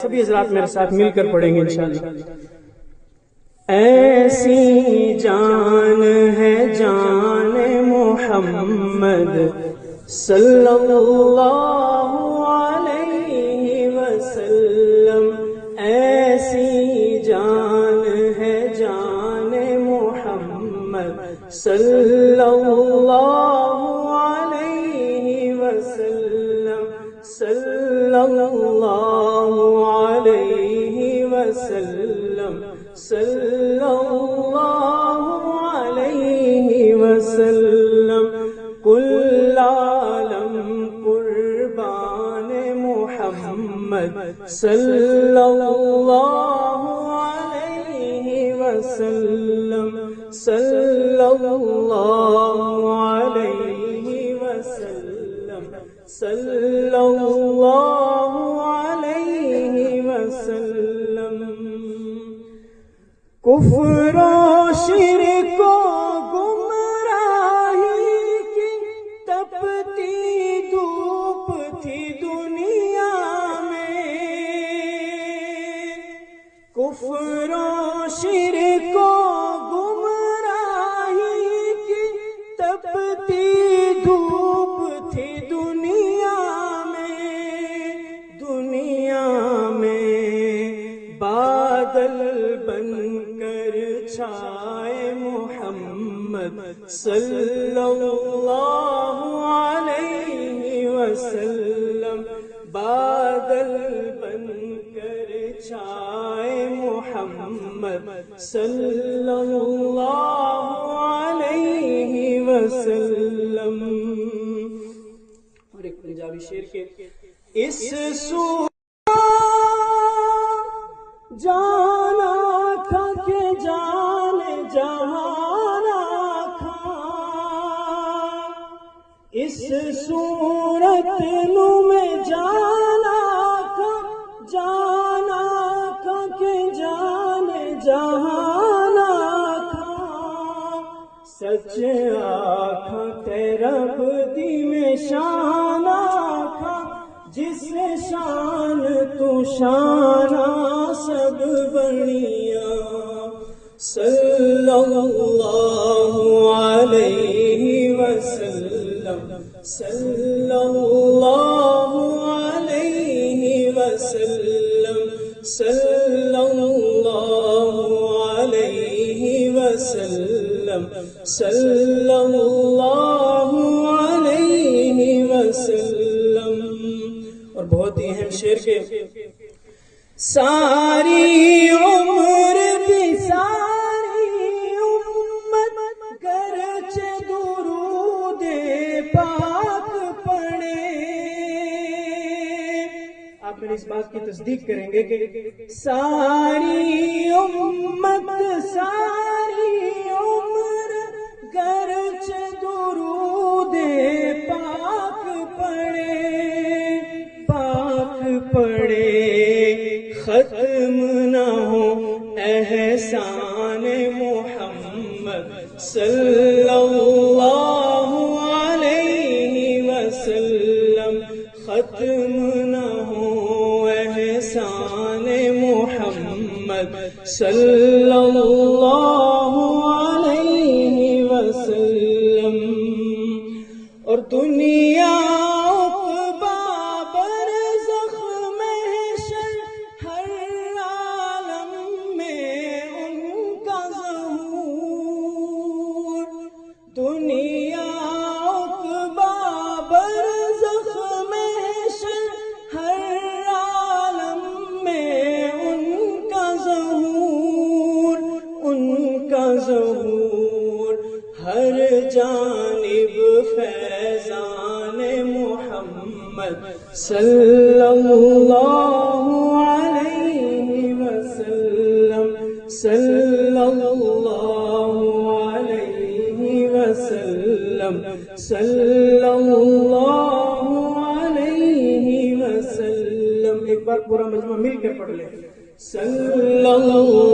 سبھی حضرات میرے ساتھ مل کر پڑھیں گے انشاءاللہ۔ ایسی جان ہے جان محمد صلی اللہ علیہ وسلم، ایسی جان ہے جان محمد صلی اللہ علیہ وسلم، صلی اللہ علیہ وسلم، صلی اللہ علیہ وسلم، کل عالم قربان محمد صلی اللہ علیہ وسلم، صلی اللہ علیہ وسلم، صلی اللہ علیہ وسلم۔ کفر و شرک و گمراہی کی تپتی دھوپ تھی دنیا میں، کفر و شرک و گمراہی کی تپتی دھوپ تھی دنیا میں، بادل بن کر چھائے محمد صلی اللہ علیہ وسلم، بادل بن کر چھائے محمد صلی اللہ علیہ وسلم۔ اور ایک پنجابی شعر کے اس جانا کھا کے جان جہانا کھا، اس صورت نو میں جانا کھا کے جان جہانا کھا، سچ آکھاں تے رب دی میں شان آکھاں، جس شان تو شانہ سب بنیا، صلی اللہ علیہ وسلم، صلی اللہ علیہ وسلم، صلی اللہ علیہ وسلم، صلی اللہ علیہ وسلم۔ اور بہت ہی اہم شعر کے ساری عمر بھی ساری امت گرچہ درود پاک پڑھے، آپ میری اس بات کی تصدیق کریں گے کہ ساری امت ساری عمر گرچہ درود پاک پڑھے، ختم نہ ہو احسان محمد صلی اللہ علیہ وسلم، ختم نہ ہو احسان محمد صلی اللہ علیہ وسلم۔ اور دنیا دنیا عقبہ برزخ محشر ہر عالم میں ان کا ظہور، ہر جانب فیضان محمد صلی اللہ علیہ وسلم، صلی اللہ علیہ وسلم، صلی اللہ علیہ وسلم۔ ایک بار پورا مجمع مل کے پڑھ لیں، صلی اللہ